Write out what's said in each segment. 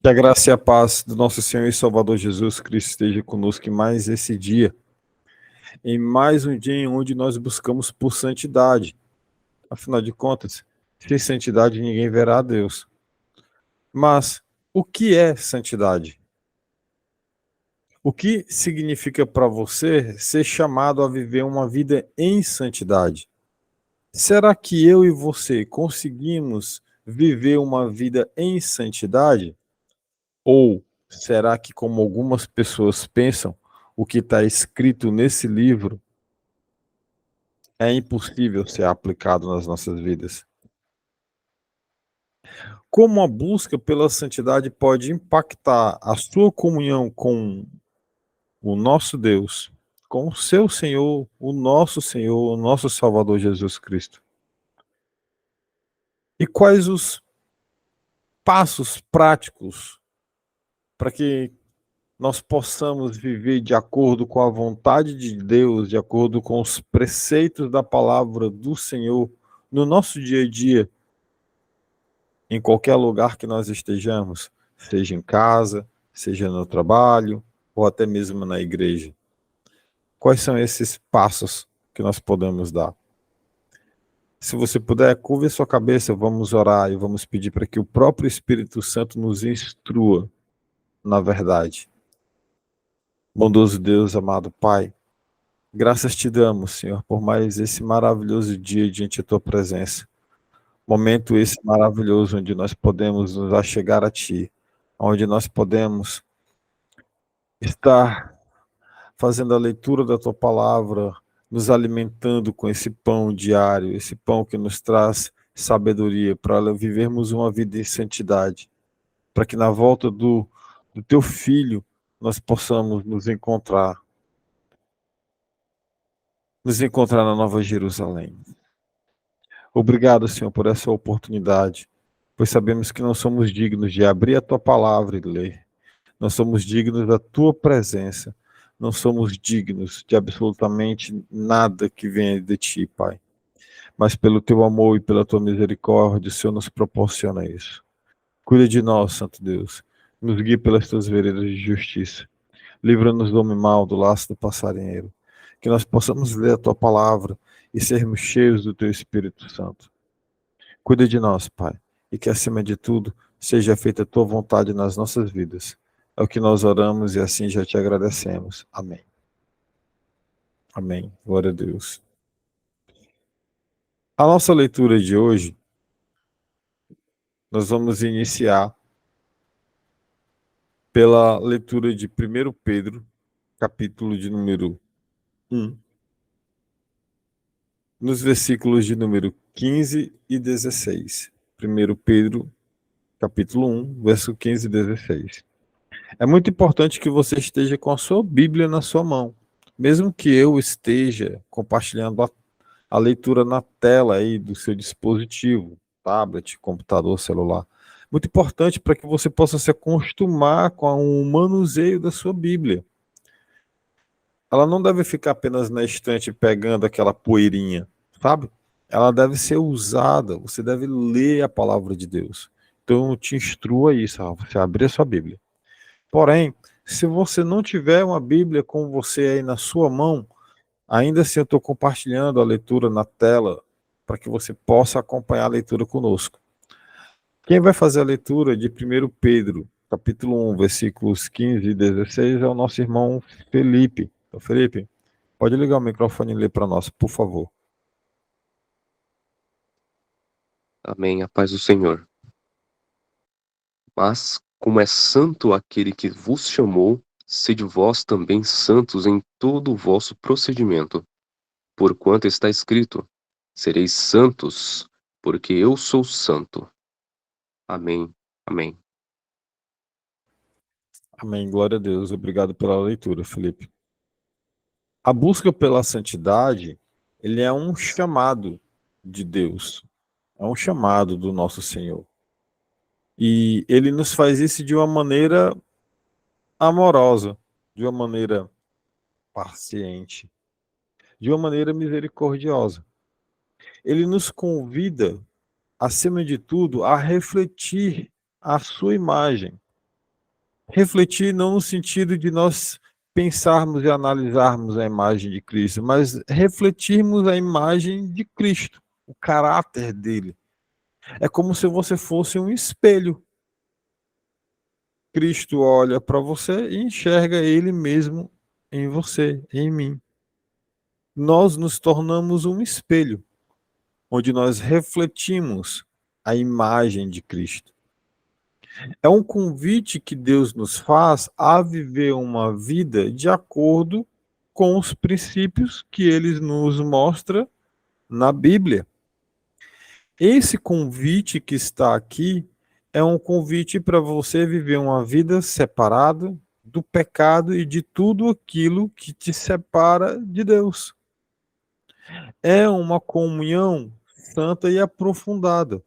Que a graça e a paz do nosso Senhor e Salvador Jesus Cristo esteja conosco em mais esse dia, em mais um dia em onde nós buscamos por santidade. Afinal de contas, sem santidade ninguém verá a Deus. Mas o que é santidade? O que significa para você ser chamado a viver uma vida em santidade? Será que eu e você conseguimos viver uma vida em santidade? Ou será que, como algumas pessoas pensam, o que está escrito nesse livro é impossível ser aplicado nas nossas vidas? Como a busca pela santidade pode impactar a sua comunhão com o nosso Deus, com o seu Senhor, o nosso Salvador Jesus Cristo? E quais os passos práticos para que nós possamos viver de acordo com a vontade de Deus, de acordo com os preceitos da palavra do Senhor, no nosso dia a dia, em qualquer lugar que nós estejamos, seja em casa, seja no trabalho, ou até mesmo na igreja. Quais são esses passos que nós podemos dar? Se você puder, curve a sua cabeça, vamos orar e vamos pedir para que o próprio Espírito Santo nos instrua na verdade. Bondoso Deus, amado Pai, graças te damos, Senhor, por mais esse maravilhoso dia diante da tua presença. Momento esse maravilhoso onde nós podemos nos achegar a ti, onde nós podemos estar fazendo a leitura da tua palavra, nos alimentando com esse pão diário, esse pão que nos traz sabedoria para vivermos uma vida em santidade, para que na volta do teu filho nós possamos nos encontrar na Nova Jerusalém. Obrigado, Senhor, por essa oportunidade, pois sabemos que não somos dignos de abrir a tua palavra e ler. Não somos dignos da tua presença. Não somos dignos de absolutamente nada que venha de ti, Pai. Mas pelo teu amor e pela tua misericórdia, o Senhor nos proporciona isso. Cuida de nós, Santo Deus. Nos guie pelas tuas veredas de justiça. Livra-nos do homem mau, do laço do passarinheiro. Que nós possamos ler a tua palavra e sermos cheios do teu Espírito Santo. Cuida de nós, Pai, e que acima de tudo seja feita a tua vontade nas nossas vidas. É o que nós oramos e assim já te agradecemos. Amém. Amém. Glória a Deus. A nossa leitura de hoje, nós vamos iniciar pela leitura de 1 Pedro, capítulo de número 1, nos versículos de número 15 e 16. 1 Pedro, capítulo 1, verso 15 e 16. É muito importante que você esteja com a sua Bíblia na sua mão. Mesmo que eu esteja compartilhando a leitura na tela aí do seu dispositivo, tablet, computador, celular. Muito importante para que você possa se acostumar com o manuseio da sua Bíblia. Ela não deve ficar apenas na estante pegando aquela poeirinha, sabe? Ela deve ser usada, você deve ler a palavra de Deus. Então eu te instruo a isso, você abrir a sua Bíblia. Porém, se você não tiver uma Bíblia com você aí na sua mão, ainda assim eu estou compartilhando a leitura na tela para que você possa acompanhar a leitura conosco. Quem vai fazer a leitura de 1 Pedro, capítulo 1, versículos 15 e 16, é o nosso irmão Felipe. Então, Felipe, pode ligar o microfone e ler para nós, por favor. Amém, a paz do Senhor. Mas, como é santo aquele que vos chamou, sede vós também santos em todo o vosso procedimento. Porquanto está escrito, sereis santos, porque eu sou santo. Amém, amém. Amém, glória a Deus. Obrigado pela leitura, Felipe. A busca pela santidade, ele é um chamado de Deus, é um chamado do nosso Senhor. E ele nos faz isso de uma maneira amorosa, de uma maneira paciente, de uma maneira misericordiosa. Ele nos convida, acima de tudo, a refletir a sua imagem. Refletir não no sentido de nós pensarmos e analisarmos a imagem de Cristo, mas refletirmos a imagem de Cristo, o caráter dele. É como se você fosse um espelho. Cristo olha para você e enxerga ele mesmo em você, em mim. Nós nos tornamos um espelho, onde nós refletimos a imagem de Cristo. É um convite que Deus nos faz a viver uma vida de acordo com os princípios que ele nos mostra na Bíblia. Esse convite que está aqui é um convite para você viver uma vida separada do pecado e de tudo aquilo que te separa de Deus. É uma comunhão santa e aprofundada.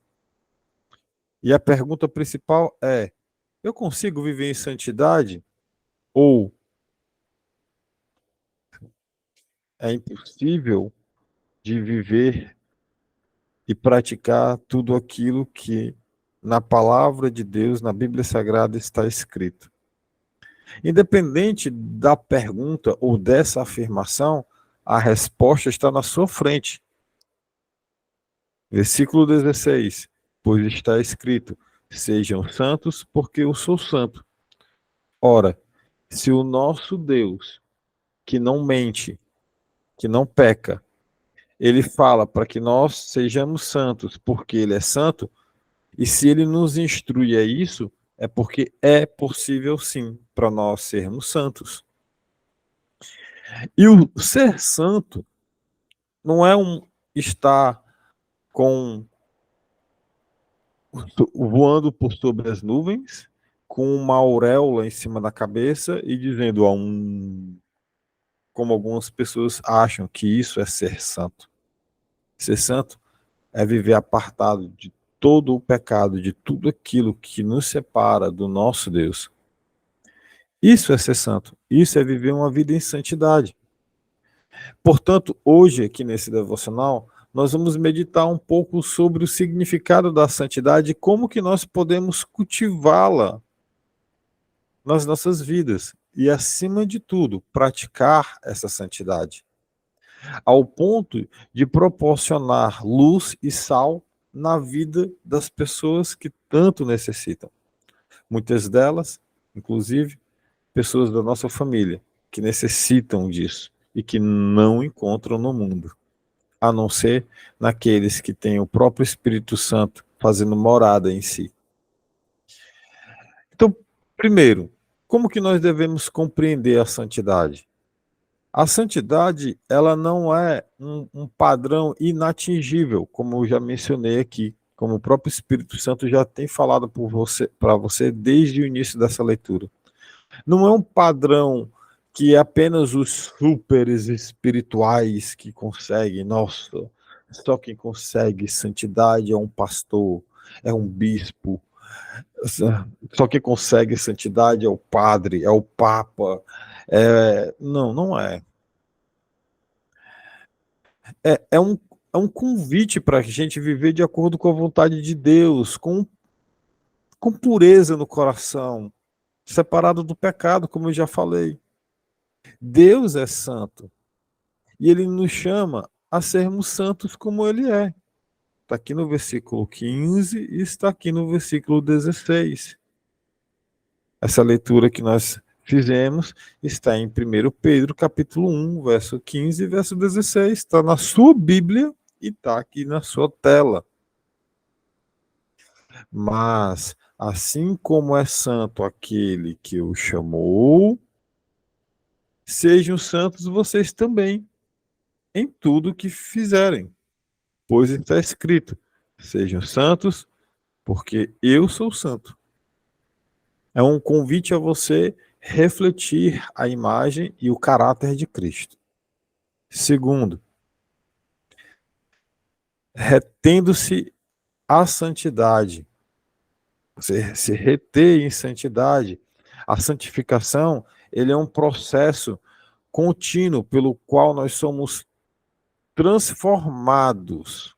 E a pergunta principal é: eu consigo viver em santidade? Ou é impossível de viver e praticar tudo aquilo que na palavra de Deus, na Bíblia Sagrada, está escrito? Independente da pergunta ou dessa afirmação, a resposta está na sua frente. Versículo 16: pois está escrito: sejam santos, porque eu sou santo. Ora, se o nosso Deus, que não mente, que não peca, ele fala para que nós sejamos santos, porque ele é santo, e se ele nos instrui a isso, é porque é possível sim para nós sermos santos. E o ser santo não é estar com voando por sobre as nuvens, com uma auréola em cima da cabeça e dizendo como algumas pessoas acham que isso é ser santo. Ser santo é viver apartado de todo o pecado, de tudo aquilo que nos separa do nosso Deus. Isso é ser santo. Isso é viver uma vida em santidade. Portanto, hoje, aqui nesse devocional, nós vamos meditar um pouco sobre o significado da santidade e como que nós podemos cultivá-la nas nossas vidas e, acima de tudo, praticar essa santidade, ao ponto de proporcionar luz e sal na vida das pessoas que tanto necessitam. Muitas delas, inclusive, pessoas da nossa família, que necessitam disso e que não encontram no mundo, a não ser naqueles que têm o próprio Espírito Santo fazendo morada em si. Então, primeiro, como que nós devemos compreender a santidade? A santidade, ela não é um padrão inatingível, como eu já mencionei aqui, como o próprio Espírito Santo já tem falado para você desde o início dessa leitura. Não é um padrão que apenas os super espirituais que conseguem, nossa, só quem consegue santidade é um pastor, é um bispo, só quem consegue santidade é o padre, é o papa. Não, não é. É um convite para a gente viver de acordo com a vontade de Deus, com pureza no coração, separado do pecado, como eu já falei. Deus é santo e ele nos chama a sermos santos como ele é. Está aqui no versículo 15 e está aqui no versículo 16. Essa leitura que nós fizemos está em 1 Pedro, capítulo 1, verso 15 e verso 16. Está na sua Bíblia e está aqui na sua tela. Mas, assim como é santo aquele que o chamou, sejam santos vocês também, em tudo que fizerem. Pois está escrito: sejam santos, porque eu sou santo. É um convite a você refletir a imagem e o caráter de Cristo. Segundo, retendo-se a santidade. Você se reter em santidade. A santificação, ele é um processo contínuo pelo qual nós somos transformados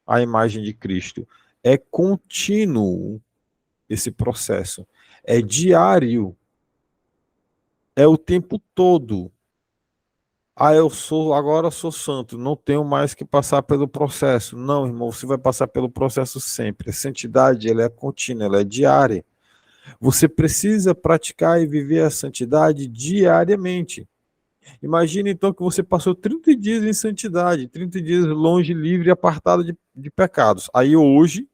à imagem de Cristo. É contínuo esse processo. É diário. É o tempo todo. Ah, agora eu sou santo, não tenho mais que passar pelo processo. Não, irmão, você vai passar pelo processo sempre. A santidade, ela é contínua, ela é diária. Você precisa praticar e viver a santidade diariamente. Imagine então que você passou 30 dias em santidade, 30 dias longe, livre e apartado de pecados. Aí hoje,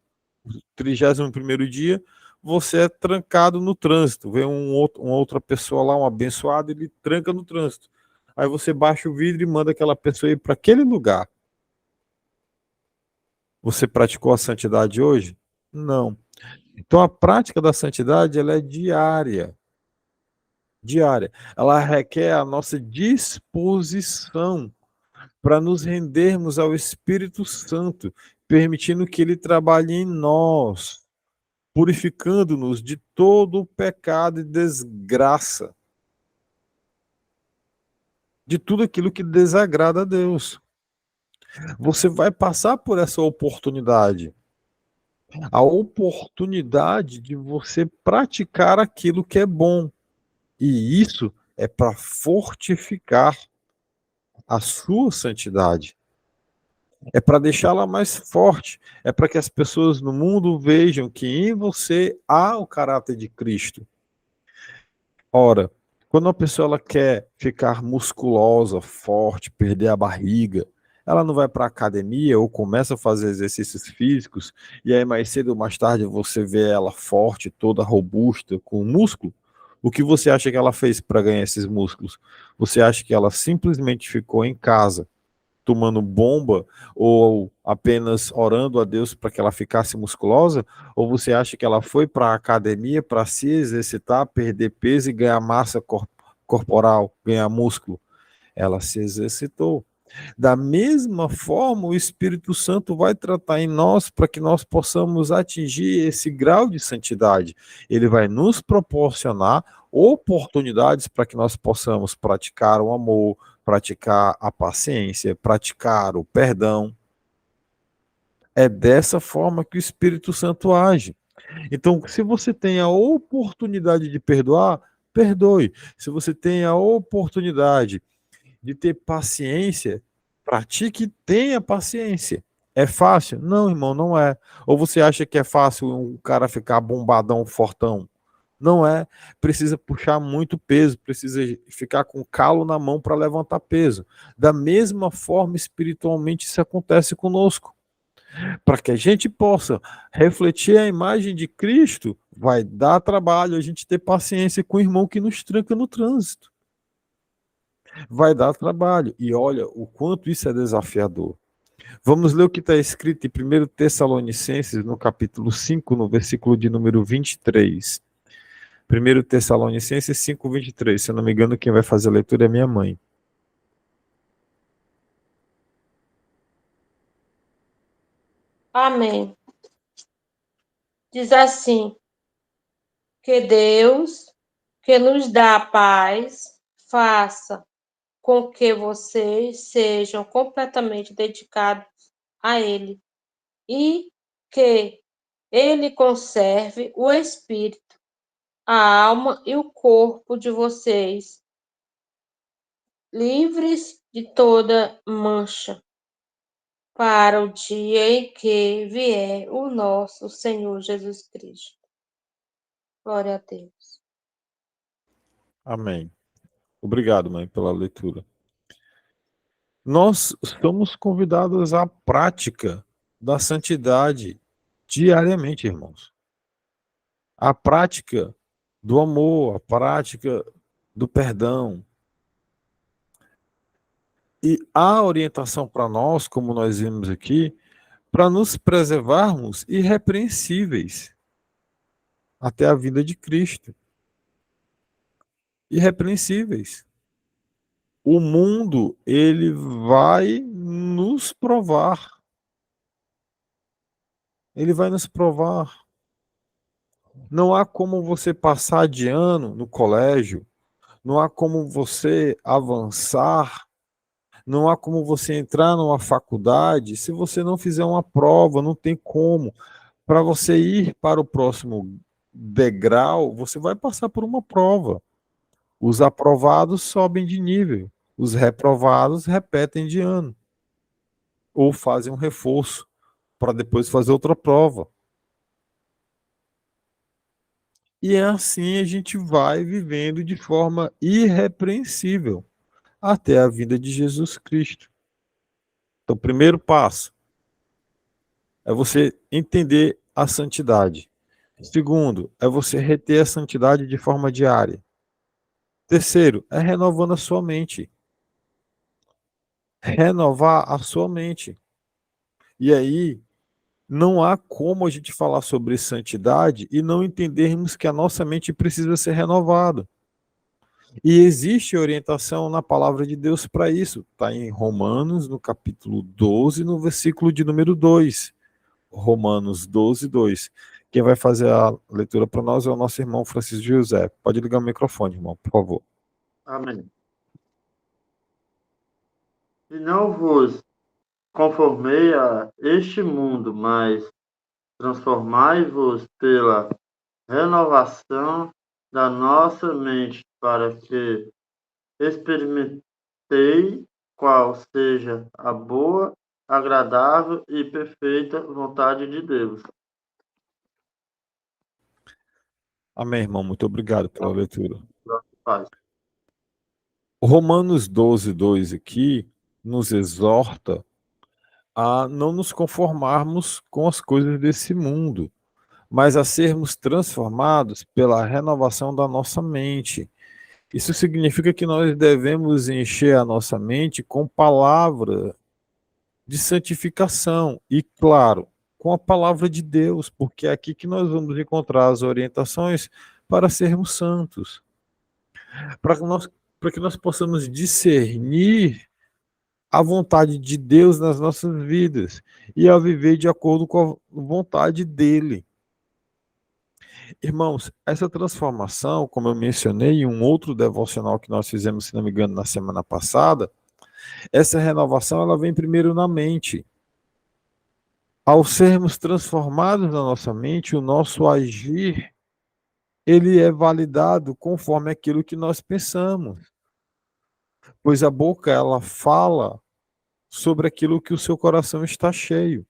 31º dia, você é trancado no trânsito. Vem uma outra pessoa lá, um abençoado, ele tranca no trânsito. Aí você baixa o vidro e manda aquela pessoa ir para aquele lugar. Você praticou a santidade hoje? Não. Então a prática da santidade, ela é diária. Diária. Ela requer a nossa disposição para nos rendermos ao Espírito Santo, permitindo que ele trabalhe em nós, purificando-nos de todo o pecado e desgraça, de tudo aquilo que desagrada a Deus. Você vai passar por essa oportunidade, a oportunidade de você praticar aquilo que é bom. E isso é para fortificar a sua santidade. É para deixá-la mais forte. É para que as pessoas no mundo vejam que em você há o caráter de Cristo. Ora, quando uma pessoa ela quer ficar musculosa, forte, perder a barriga, ela não vai para a academia ou começa a fazer exercícios físicos, e aí mais cedo ou mais tarde você vê ela forte, toda robusta, com músculo. O que você acha que ela fez para ganhar esses músculos? Você acha que ela simplesmente ficou em casa tomando bomba ou apenas orando a Deus para que ela ficasse musculosa? Ou você acha que ela foi para a academia para se exercitar, perder peso e ganhar massa corporal, ganhar músculo? Ela se exercitou. Da mesma forma, o Espírito Santo vai tratar em nós para que nós possamos atingir esse grau de santidade. Ele vai nos proporcionar oportunidades para que nós possamos praticar o amor, praticar a paciência, praticar o perdão. É dessa forma que o Espírito Santo age. Então, se você tem a oportunidade de perdoar, perdoe. Se você tem a oportunidade de ter paciência, pratique e tenha paciência. É fácil? Não, irmão, não é. Ou você acha que é fácil um cara ficar bombadão, fortão? Não é. Precisa puxar muito peso, precisa ficar com calo na mão para levantar peso. Da mesma forma, espiritualmente, isso acontece conosco. Para que a gente possa refletir a imagem de Cristo, vai dar trabalho a gente ter paciência com o irmão que nos tranca no trânsito. Vai dar trabalho. E olha o quanto isso é desafiador. Vamos ler o que está escrito em 1 Tessalonicenses, no capítulo 5, no versículo de número 23. 1 Tessalonicenses 5, 23. Se eu não me engano, quem vai fazer a leitura é minha mãe. Amém. Diz assim: que Deus, que nos dá a paz, faça com que vocês sejam completamente dedicados a Ele e que Ele conserve o espírito, a alma e o corpo de vocês livres de toda mancha, para o dia em que vier o nosso Senhor Jesus Cristo. Glória a Deus. Amém. Obrigado, mãe, pela leitura. Nós estamos convidados à prática da santidade diariamente, irmãos. A prática do amor, a prática do perdão. E a orientação para nós, como nós vimos aqui, para nos preservarmos irrepreensíveis até a vinda de Cristo. Irrepreensíveis. O mundo, ele vai nos provar. Ele vai nos provar. Não há como você passar de ano no colégio, não há como você avançar, não há como você entrar numa faculdade se você não fizer uma prova, não tem como. Para você ir para o próximo degrau, você vai passar por uma prova. Os aprovados sobem de nível, os reprovados repetem de ano, ou fazem um reforço para depois fazer outra prova. E é assim a gente vai vivendo de forma irrepreensível até a vinda de Jesus Cristo. Então, o primeiro passo é você entender a santidade. Segundo, é você reter a santidade de forma diária. Terceiro, é renovando a sua mente. Renovar a sua mente. E aí, não há como a gente falar sobre santidade e não entendermos que a nossa mente precisa ser renovada. E existe orientação na palavra de Deus para isso. Está em Romanos, no capítulo 12, no versículo de número 2. Romanos 12, 2. Quem vai fazer a leitura para nós é o nosso irmão Francisco José. Pode ligar o microfone, irmão, por favor. Amém. E não vos conformei a este mundo, mas transformai-vos pela renovação da nossa mente, para que experimentei qual seja a boa, agradável e perfeita vontade de Deus. Amém, irmão. Muito obrigado pela leitura. Paz. Romanos 12, 2 aqui nos exorta a não nos conformarmos com as coisas desse mundo, mas a sermos transformados pela renovação da nossa mente. Isso significa que nós devemos encher a nossa mente com palavra de santificação e, claro, com a palavra de Deus, porque é aqui que nós vamos encontrar as orientações para sermos santos, para que nós possamos discernir a vontade de Deus nas nossas vidas e a viver de acordo com a vontade dele. Irmãos, essa transformação, como eu mencionei em um outro devocional que nós fizemos, se não me engano, na semana passada, essa renovação ela vem primeiro na mente. Ao sermos transformados na nossa mente, o nosso agir, ele é validado conforme aquilo que nós pensamos. Pois a boca, ela fala sobre aquilo que o seu coração está cheio.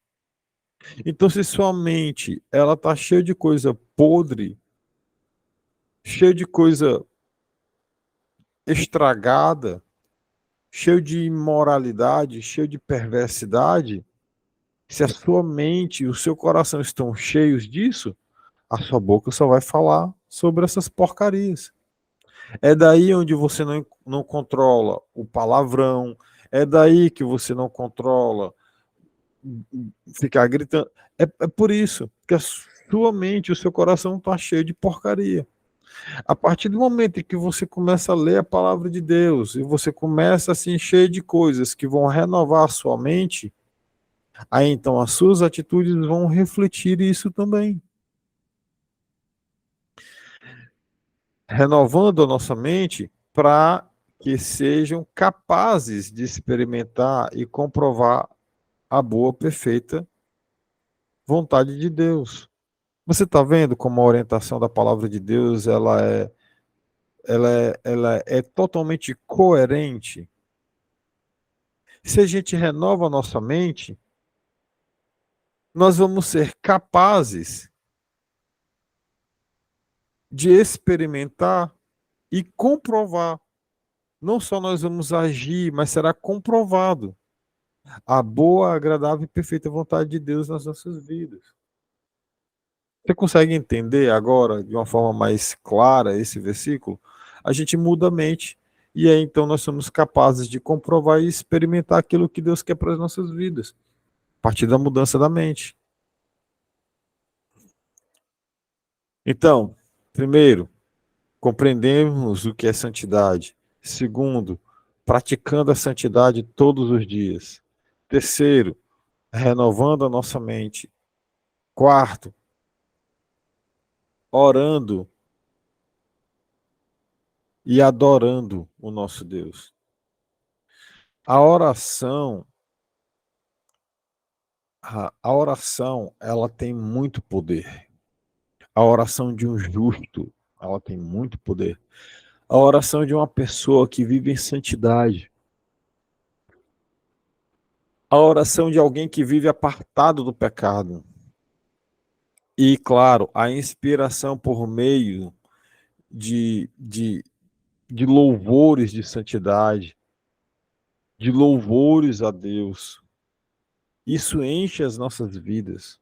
Então, se sua mente, ela está cheia de coisa podre, cheia de coisa estragada, cheio de imoralidade, cheio de perversidade, se a sua mente e o seu coração estão cheios disso, a sua boca só vai falar sobre essas porcarias. É daí onde você não controla o palavrão, é daí que você não controla ficar gritando. É por isso que a sua mente, o seu coração está cheio de porcaria. A partir do momento em que você começa a ler a palavra de Deus e você começa a se encher de coisas que vão renovar a sua mente, aí então as suas atitudes vão refletir isso também. Renovando a nossa mente para que sejam capazes de experimentar e comprovar a boa, perfeita vontade de Deus. Você está vendo como a orientação da palavra de Deus ela é totalmente coerente? Se a gente renova a nossa mente, nós vamos ser capazes de experimentar e comprovar. Não só nós vamos agir, mas será comprovado a boa, agradável e perfeita vontade de Deus nas nossas vidas. Você consegue entender agora, de uma forma mais clara, esse versículo? A gente muda a mente e aí então nós somos capazes de comprovar e experimentar aquilo que Deus quer para as nossas vidas, a partir da mudança da mente. Então, primeiro, compreendemos o que é santidade. Segundo, praticando a santidade todos os dias. Terceiro, renovando a nossa mente. Quarto, orando e adorando o nosso Deus. A oração, ela tem muito poder. A oração de um justo, ela tem muito poder. A oração de uma pessoa que vive em santidade. A oração de alguém que vive apartado do pecado. E, claro, a inspiração por meio de louvores de santidade, de louvores a Deus. Isso enche as nossas vidas.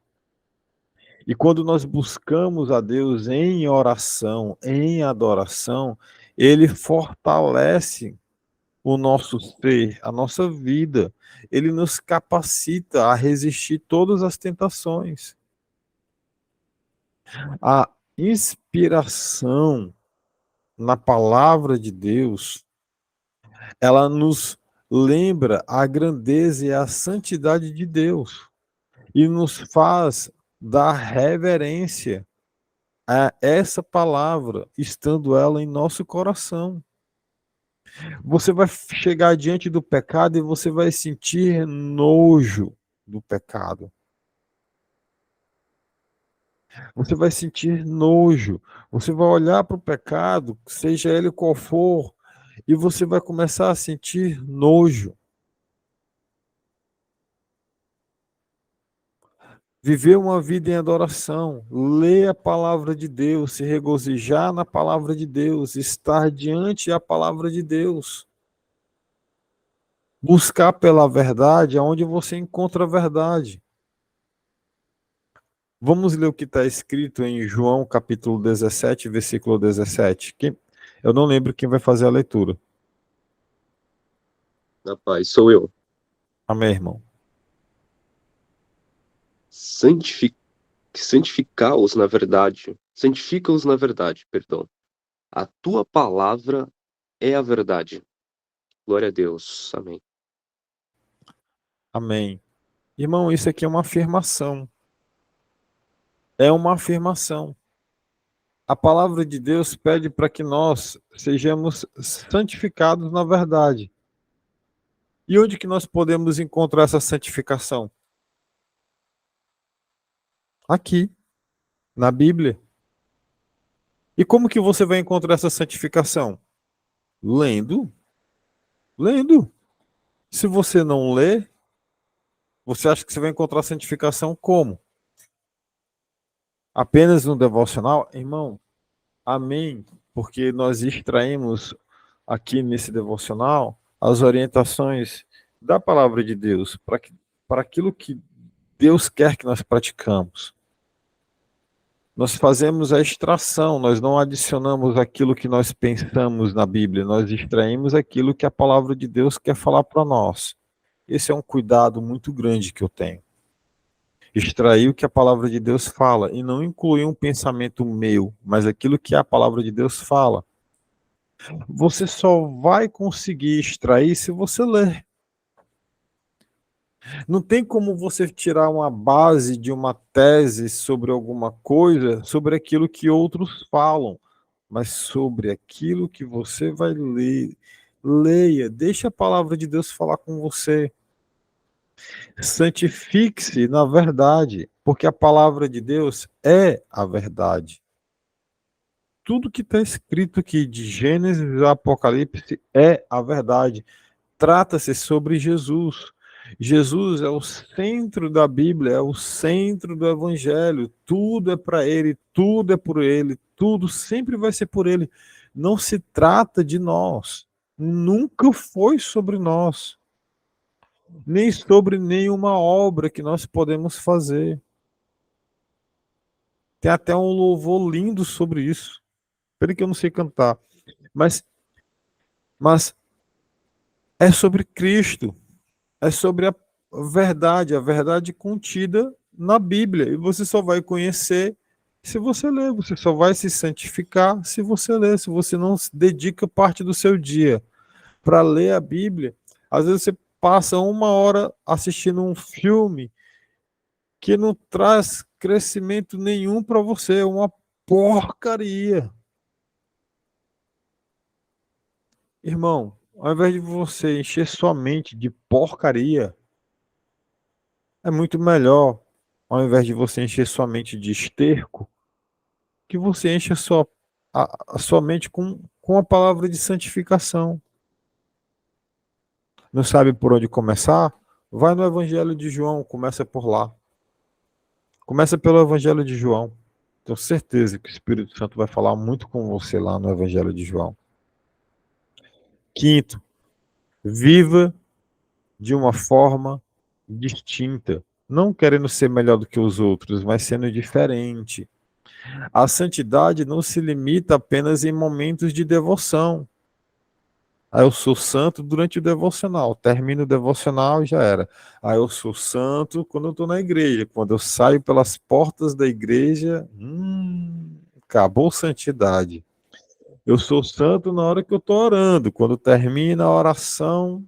E quando nós buscamos a Deus em oração, em adoração, Ele fortalece o nosso ser, a nossa vida. Ele nos capacita a resistir todas as tentações. A inspiração na palavra de Deus, ela nos lembra a grandeza e a santidade de Deus e nos faz dar reverência a essa palavra, estando ela em nosso coração. Você vai chegar diante do pecado e você vai sentir nojo do pecado. Você vai sentir nojo. Você vai olhar para o pecado, seja ele qual for, e você vai começar a sentir nojo. Viver uma vida em adoração, ler a palavra de Deus, se regozijar na palavra de Deus, estar diante da palavra de Deus. Buscar pela verdade aonde você encontra a verdade. Vamos ler o que está escrito em João capítulo 17, versículo 17. Eu não lembro quem vai fazer a leitura. Rapaz, sou eu. Amém, irmão. Santifica-os na verdade. Santifica-os na verdade, perdão. A tua palavra é a verdade. Glória a Deus. Amém. Amém. Irmão, isso aqui é uma afirmação. É uma afirmação. A palavra de Deus pede para que nós sejamos santificados na verdade. E onde que nós podemos encontrar essa santificação? Aqui, na Bíblia. E como que você vai encontrar essa santificação? Lendo. Lendo. Se você não lê, você acha que você vai encontrar santificação como? Apenas no devocional? Irmão, amém. Porque nós extraímos aqui nesse devocional as orientações da palavra de Deus para aquilo que Deus quer que nós praticamos. Nós fazemos a extração, nós não adicionamos aquilo que nós pensamos na Bíblia, nós extraímos aquilo que a palavra de Deus quer falar para nós. Esse é um cuidado muito grande que eu tenho. Extrair o que a palavra de Deus fala e não incluir um pensamento meu, mas aquilo que a palavra de Deus fala. Você só vai conseguir extrair se você ler. Não tem como você tirar uma base de uma tese sobre alguma coisa, sobre aquilo que outros falam, mas sobre aquilo que você vai ler. Leia, deixe a palavra de Deus falar com você. Santifique-se na verdade, porque a palavra de Deus é a verdade. Tudo que está escrito aqui, de Gênesis a Apocalipse, é a verdade. Trata-se sobre Jesus. Jesus é o centro da Bíblia, é o centro do Evangelho. Tudo é para Ele, tudo é por Ele, tudo sempre vai ser por Ele. Não se trata de nós. Nunca foi sobre nós. Nem sobre nenhuma obra que nós podemos fazer. Tem até um louvor lindo sobre isso. Peraí que eu não sei cantar. Mas é sobre Cristo. É sobre a verdade contida na Bíblia. E você só vai conhecer se você ler. Você só vai se santificar se você ler. Se você não dedica parte do seu dia para ler a Bíblia. Às vezes você passa 1 hora assistindo um filme que não traz crescimento nenhum para você. É uma porcaria. Irmão, ao invés de você encher sua mente de porcaria, é muito melhor, ao invés de você encher sua mente de esterco, que você encha a sua mente com com a palavra de santificação. Não sabe por onde começar? Vai no Evangelho de João, começa por lá. Começa pelo Evangelho de João. Tenho certeza que o Espírito Santo vai falar muito com você lá no Evangelho de João. Quinto, viva de uma forma distinta. Não querendo ser melhor do que os outros, mas sendo diferente. A santidade não se limita apenas em momentos de devoção. Aí eu sou santo durante o devocional. Termino o devocional e já era. Aí eu sou santo quando eu estou na igreja. Quando eu saio pelas portas da igreja, acabou santidade. Eu sou santo na hora que eu estou orando. Quando termina a oração,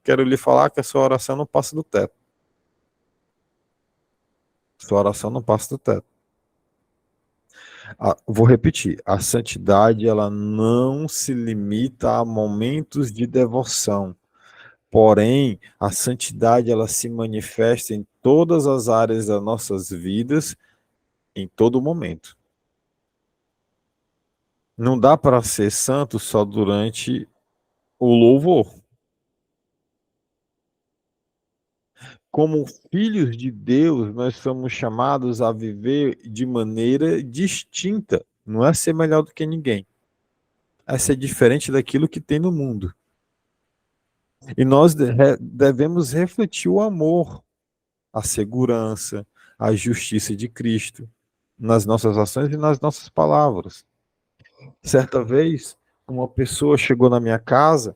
quero lhe falar que a sua oração não passa do teto. Sua oração não passa do teto. Vou repetir, a santidade ela não se limita a momentos de devoção. Porém, a santidade ela se manifesta em todas as áreas das nossas vidas, em todo momento. Não dá para ser santo só durante o louvor. Como filhos de Deus, nós somos chamados a viver de maneira distinta. Não é ser melhor do que ninguém. É ser diferente daquilo que tem no mundo. E nós devemos refletir o amor, a segurança, a justiça de Cristo nas nossas ações e nas nossas palavras. Certa vez, uma pessoa chegou na minha casa,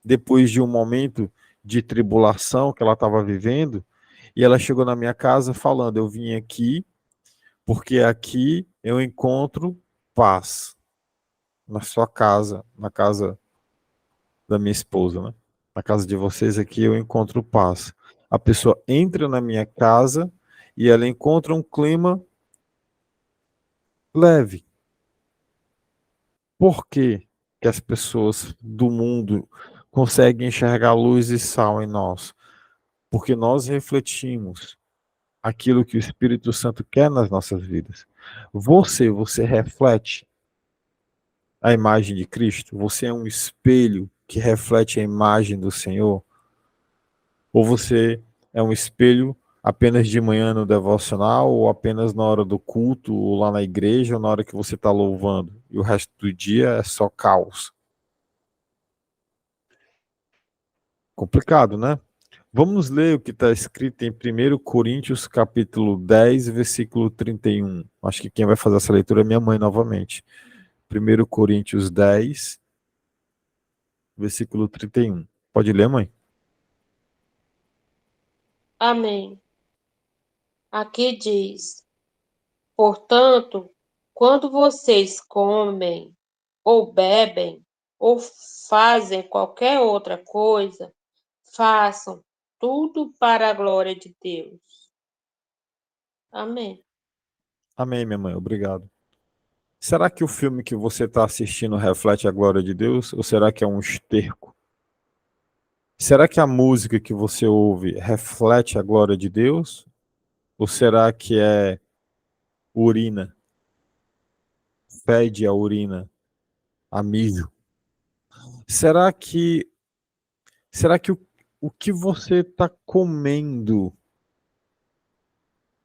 depois de um momento de tribulação que ela estava vivendo, e ela chegou na minha casa falando: eu vim aqui porque aqui eu encontro paz. Na sua casa, na casa da minha esposa, né? Na casa de vocês aqui eu encontro paz. A pessoa entra na minha casa e ela encontra um clima leve. Por que que as pessoas do mundo conseguem enxergar luz e sal em nós? Porque nós refletimos aquilo que o Espírito Santo quer nas nossas vidas. Você reflete a imagem de Cristo? Você é um espelho que reflete a imagem do Senhor? Ou você é um espelho apenas de manhã no devocional, ou apenas na hora do culto, ou lá na igreja, ou na hora que você está louvando, e o resto do dia é só caos? Complicado, né? Vamos ler o que está escrito em 1 Coríntios, capítulo 10, versículo 31. Acho que quem vai fazer essa leitura é minha mãe novamente. 1 Coríntios 10, versículo 31. Pode ler, mãe? Amém. Aqui diz: portanto, quando vocês comem, ou bebem, ou fazem qualquer outra coisa, façam tudo para a glória de Deus. Amém. Amém, minha mãe. Obrigado. Será que o filme que você está assistindo reflete a glória de Deus? Ou será que é um esterco? Será que a música que você ouve reflete a glória de Deus? Ou será que é urina? Fede a urina, a mijo? Será que o que você está comendo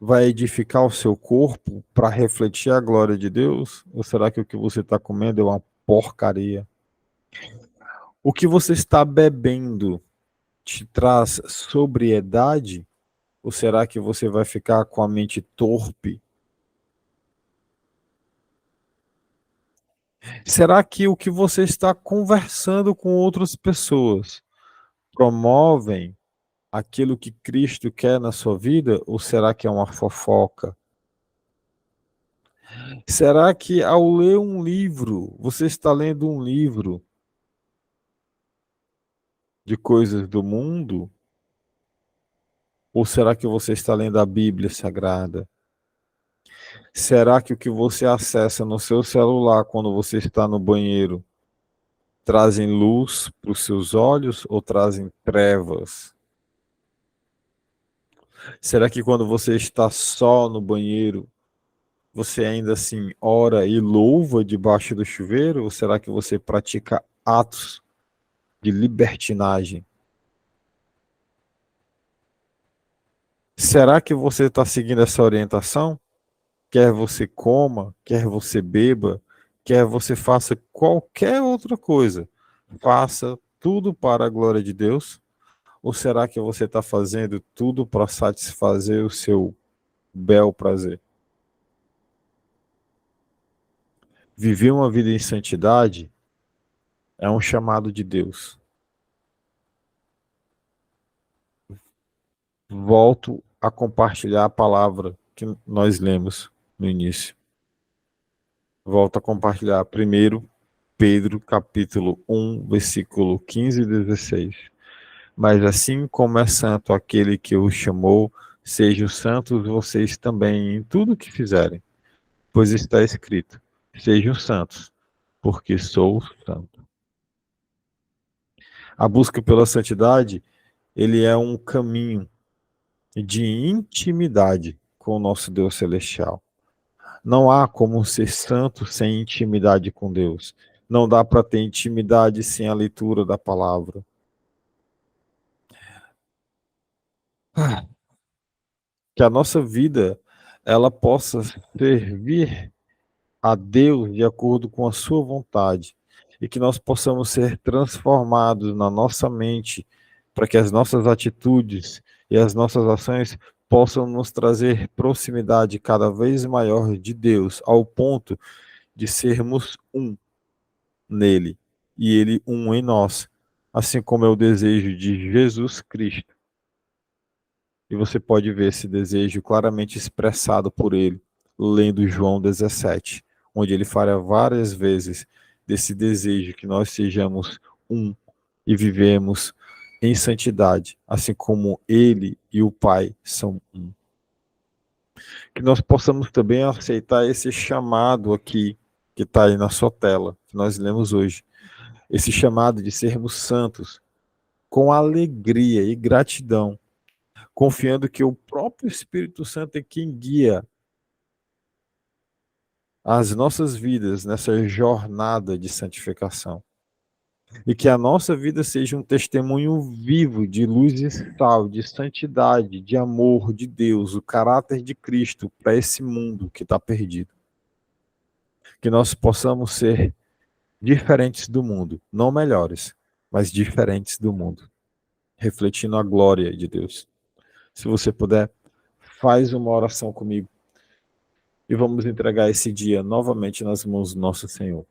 vai edificar o seu corpo para refletir a glória de Deus? Ou será que o que você está comendo é uma porcaria? O que você está bebendo te traz sobriedade? Ou será que você vai ficar com a mente torpe? Será que o que você está conversando com outras pessoas promovem aquilo que Cristo quer na sua vida? Ou será que é uma fofoca? Será que ao ler um livro, você está lendo um livro de coisas do mundo? Ou será que você está lendo a Bíblia Sagrada? Será que o que você acessa no seu celular quando você está no banheiro trazem luz para os seus olhos ou trazem trevas? Será que quando você está só no banheiro, Você ainda assim ora e louva debaixo do chuveiro? Ou será que você pratica atos de libertinagem? Será que você está seguindo essa orientação? Quer você coma, quer você beba, quer você faça qualquer outra coisa, faça tudo para a glória de Deus? Ou será que você está fazendo tudo para satisfazer o seu bel prazer? Viver uma vida em santidade é um chamado de Deus. Volto a compartilhar a palavra que nós lemos no início. Volto a compartilhar primeiro Pedro, capítulo 1, versículo 15 e 16. Mas assim como é santo aquele que o chamou, sejam santos vocês também em tudo que fizerem, pois está escrito: sejam santos, porque sou santo. A busca pela santidade, ele é um caminho de intimidade com o nosso Deus celestial. Não há como ser santo sem intimidade com Deus. Não dá para ter intimidade sem a leitura da palavra. Que a nossa vida ela possa servir a Deus de acordo com a sua vontade e que nós possamos ser transformados na nossa mente para que as nossas atitudes e as nossas ações possam nos trazer proximidade cada vez maior de Deus, ao ponto de sermos um nele e ele um em nós, assim como é o desejo de Jesus Cristo. E você pode ver esse desejo claramente expressado por ele, lendo João 17, onde ele fala várias vezes desse desejo que nós sejamos um e vivemos em santidade, assim como ele e o Pai são um. Que nós possamos também aceitar esse chamado aqui, que está aí na sua tela, que nós lemos hoje. Esse chamado de sermos santos, com alegria e gratidão, confiando que o próprio Espírito Santo é quem guia as nossas vidas nessa jornada de santificação. E que a nossa vida seja um testemunho vivo de luz e sal, de santidade, de amor de Deus, o caráter de Cristo para esse mundo que está perdido. Que nós possamos ser diferentes do mundo, não melhores, mas diferentes do mundo, refletindo a glória de Deus. Se você puder, faz uma oração comigo e vamos entregar esse dia novamente nas mãos do nosso Senhor.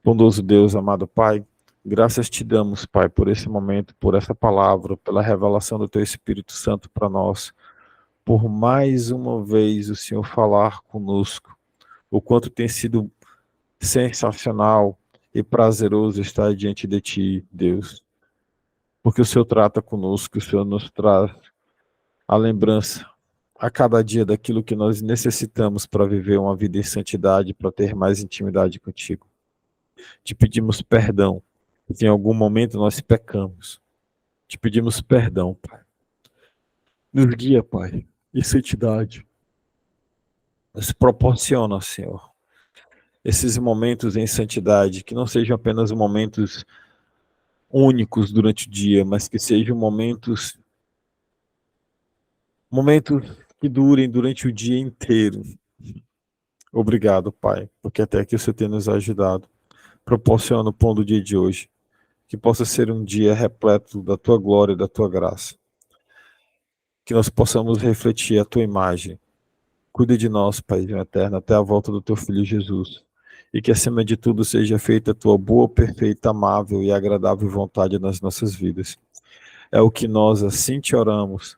Bondoso Deus, amado Pai, graças te damos, Pai, por esse momento, por essa palavra, pela revelação do Teu Espírito Santo para nós, por mais uma vez o Senhor falar conosco, o quanto tem sido sensacional e prazeroso estar diante de Ti, Deus, porque o Senhor trata conosco, o Senhor nos traz a lembrança a cada dia daquilo que nós necessitamos para viver uma vida em santidade, para ter mais intimidade contigo. Te pedimos perdão, se em algum momento nós pecamos. Te pedimos perdão, Pai. Nos guia, Pai, em santidade. Nos proporciona, Senhor, esses momentos em santidade, que não sejam apenas momentos únicos durante o dia, mas que sejam momentos que durem durante o dia inteiro. Obrigado, Pai, porque até aqui você tem nos ajudado. Proporciona o pão do dia de hoje, que possa ser um dia repleto da tua glória e da tua graça. Que nós possamos refletir a tua imagem. Cuida de nós, Pai eterno, até a volta do teu Filho Jesus. E que acima de tudo seja feita a tua boa, perfeita, amável e agradável vontade nas nossas vidas. É o que nós assim te oramos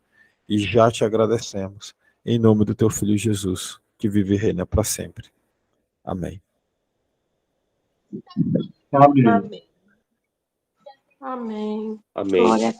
e já te agradecemos. Em nome do teu Filho Jesus, que vive e reina para sempre. Amém. Amém. Amém. Amém. Amém. Glória a